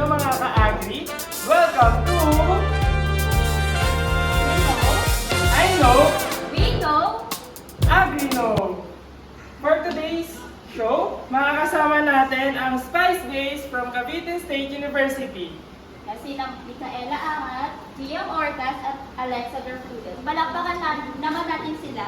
inyo mga ka-agri. Welcome to I Know, We know. Agrino. For today's show, makakasama natin ang Spice Ways from Cavite State University. Kasi ng Micaela Angat, Gia Orcas at Alexa Bermudez. Balakbakan naman natin sila.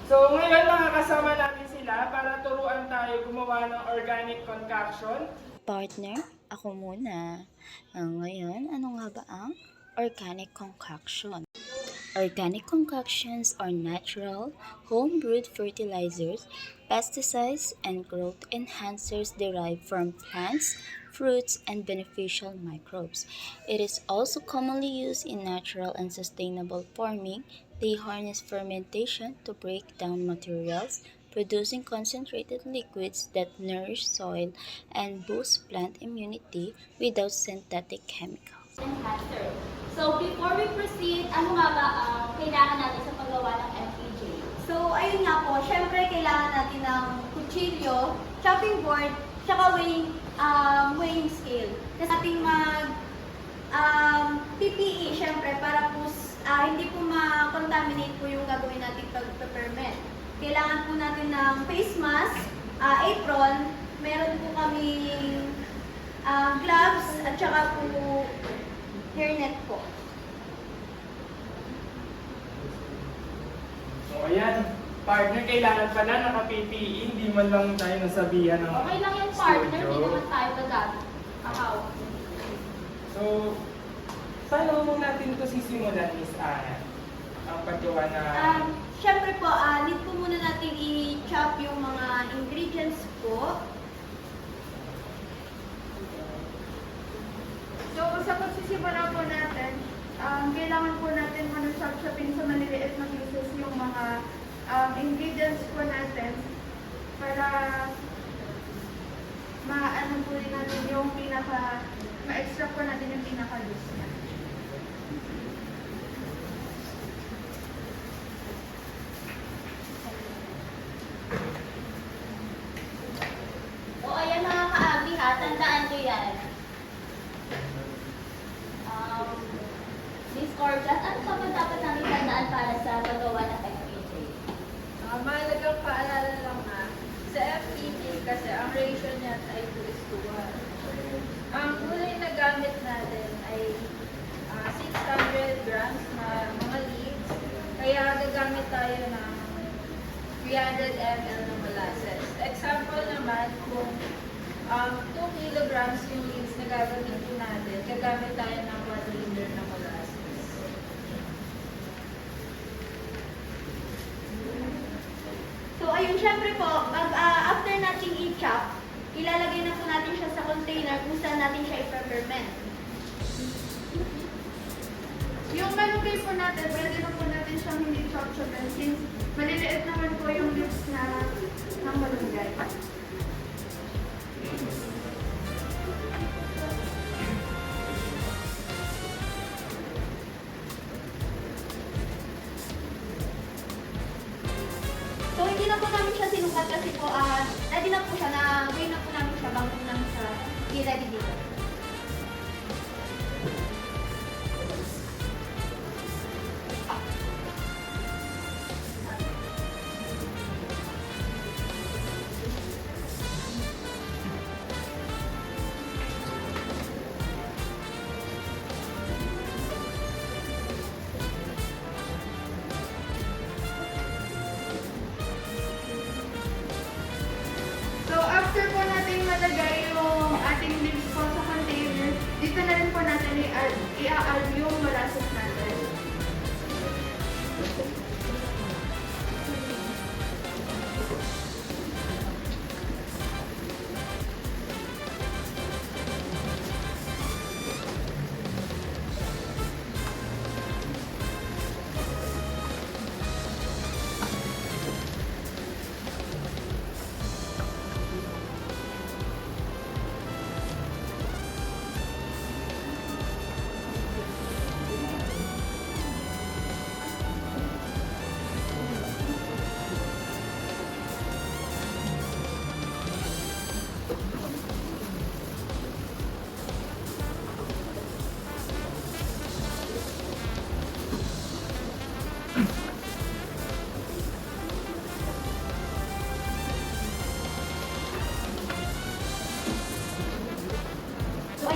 So ngayon makakasama natin sila para turuan tayo gumawa ng organic concoction. Partner, ako muna. Ngayon, ano nga ba ang organic concoction? Organic concoctions are natural, home-brewed fertilizers, pesticides, and growth enhancers derived from plants, fruits, and beneficial microbes. It is also commonly used in natural and sustainable farming. They harness fermentation to break down materials, producing concentrated liquids that nourish soil and boost plant immunity without synthetic chemicals. Enhancer. So before we proceed, ano nga ba ang kailangan natin sa paggawa ng FPJ? So, ayun nga po, syempre kailangan natin ng kutsilyo, chopping board, tsaka weighing scale. Kasi ating PPE, syempre, para po hindi po ma-contaminate po yung gagawin natin pag-ferment. Kailangan po natin ng face mask, apron, meron po kaming gloves, at tsaka po hairnet po. So ayan, partner, kailangan pala naka-PPE, hindi man lang tayo nasabihan ng Okay lang yung partner, studio. hindi naman tayo gagamit. Akaw. So, paano mo natin ito sisimulan, Miss Ana? Ang paggawa na... Syempre po, need po muna natin i-chop yung mga ingredients po. So, sa pagsisimula po natin, kailangan po natin chop-chopin sa maliliit na pieces yung mga ingredients po natin para ma-ano po rin natin yung ma-extract po natin yung pinaka-loose niya. O ayan mga ka-agri ha, tandaan nyo yan. Miss Orcas, ano pa ba dapat namin tandaan para sa paggawa ng FPJ? Mahalagang paalala lang na sa FPT kasi ang ratio niya ay 2:1. Ang kulay na gamit natin ay 600 grams na mga leaves. Kaya gagamit tayo ng 300 ml na molasses. Example naman, kung 2 kilograms yung leaves na gagamitin natin, gagamit tayo ng 1 liter na molasses. So, ayun, syempre po, after nating i-chop, ilalagay na po natin siya sa container kung saan natin siya i-ferment. Yung malunggay po natin, pwede na po natin siyang hindi chop-chopin since maliliit naman po yung leaves ng malunggay. So, hindi na po namin siya sinukat kasi po, ready na po siya, na-weigh na po namin siya bago po namin siya i-ready dito. So, after po natin malagay yung ating leaves po sa container, dito na rin po natin i-add yung molasses natin.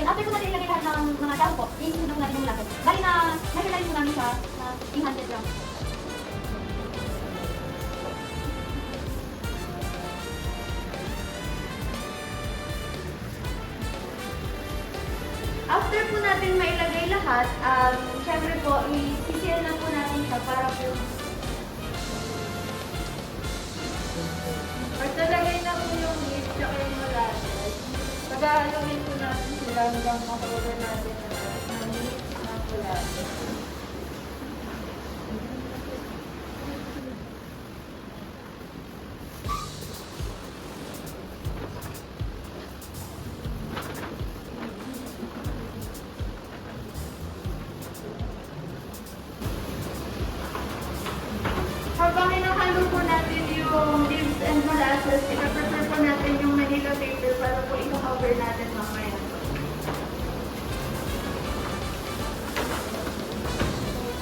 after po natin ilagay lahat ng mga dahon po, i-sunod natin yung molasses. Bali na, measure po namin siya na 800 grams. After po natin mailagay lahat, syempre po, i-seal na po natin siya para po Pag nalagay na po yung yeast tsaka yung molasses, pag-aaluin po natin sila hanggang makawalan natin ng yeast ng molasses. habang hinahalo po natin yung leaves and molasses, ika-prepare po natin yung Manila paper para po i-cover natin mamaya.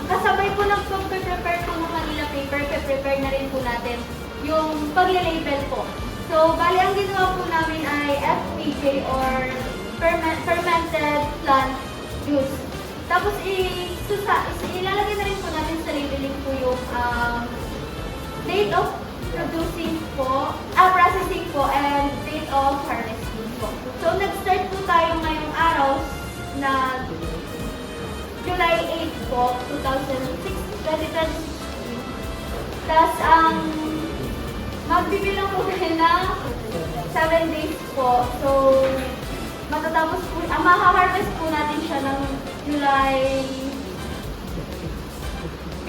Kasabay po ng pag-prepare po ng Manila paper, prepare na rin po natin yung pag-label po. So, bali ang ginawa po namin ay FPJ or fermented plant juice. Tapos, ilalagay na rin po natin sa labeling po yung date of processing po, and date of harvesting po. So, nag-start po tayo ngayong araw na July 8 po, 2016. Tapos, magbibilang po tayo ng 7 days po. So, matatapos po, maha-harvest po natin siya ng July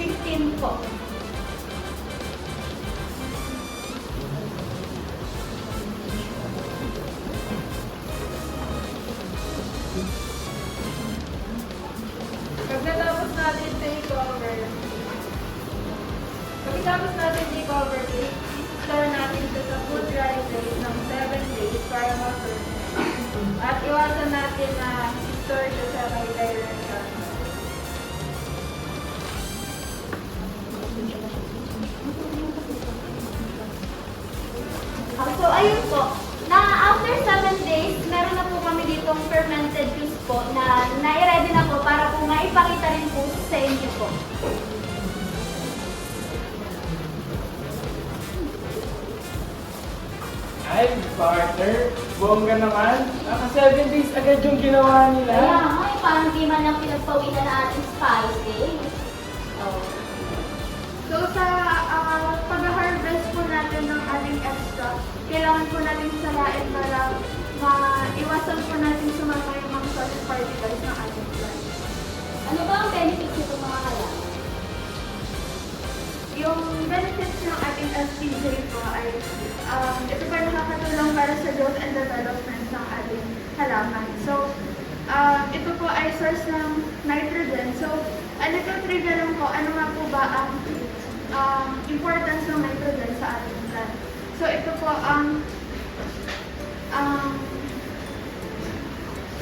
15 po. Pagkatapos natin i-cover, i-store natin siya sa food dry place ng 7 days para ma-ferment. At iwasan natin na i-store siya sa may direct sunlight. So, ayun po. Na after 7 days, meron na po kami ditong fermented juice po na nai-ready na po para po maipakita rin po sa inyo po. Ay, partner, bongga naman. Naka 7 days agad yung ginawa nila. Kaya nga, parang di man lang pinagpawilan na ating spices. So, sa pag-harvest po natin ng ating extra, kailangan po natin salain para maiwasan po natin sumama yung mga soil particles ng ating plant. Ano ba ang benefits nito mga halaman? Yung benefits ng ating SPJ po ay ito pa nakakatulong para sa growth and development ng ating halaman. So, ito po ay source ng nitrogen. So, ito trivia lang po, ano nga po ba ang importance ng nitrogen sa ating plant? So, ito po ang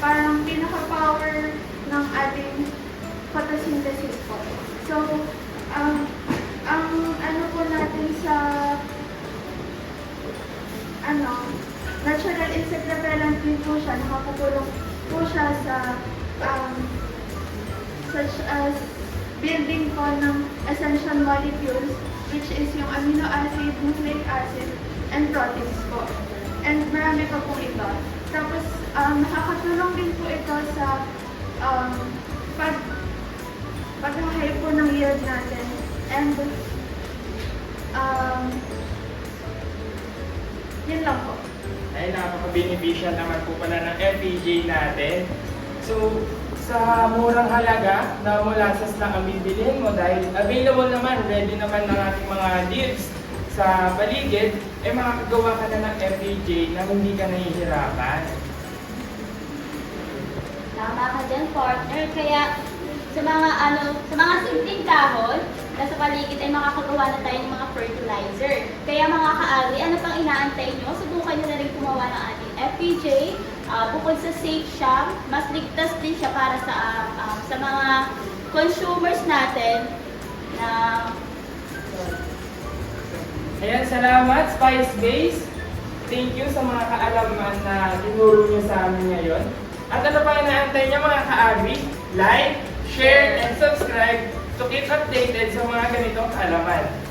parang pinaka-power ng ating photosynthesis po. So, ang ano po natin sa natural insect repellent din po siya, nakakatulong po siya sa such as building po ng essential molecules, which is yung amino acid, nucleic acid, and proteins po. And marami pa po ito. Tapos, nakakatulong din po ito sa pag-high po ng yield natin. And, yun lang po. Ay, napaka-beneficial naman po pala ng FPJ natin. So, sa murang halaga na molasses na ang bibilhin mo dahil available naman, ready naman ng ating mga leaves sa paligid, makakagawa ka na ng FPJ na hindi ka nahihirapan. Tama ka dyan, partner. Kaya sa mga simpleng dahon na sa paligid ay makakagawa na tayo ng mga fertilizer. Kaya mga ka-agri, ano pang inaantay nyo? Subukan nyo na rin gumawa ng ating FPJ. Bukod sa safe siya, mas ligtas din siya para sa mga consumers natin na Ayan, salamat Spice Base. Thank you sa mga kaalaman na tinuro niyo sa amin ngayon. At ano pa inaantay niyo mga ka-agri? Like, share, and subscribe to keep updated sa mga ganitong kaalaman.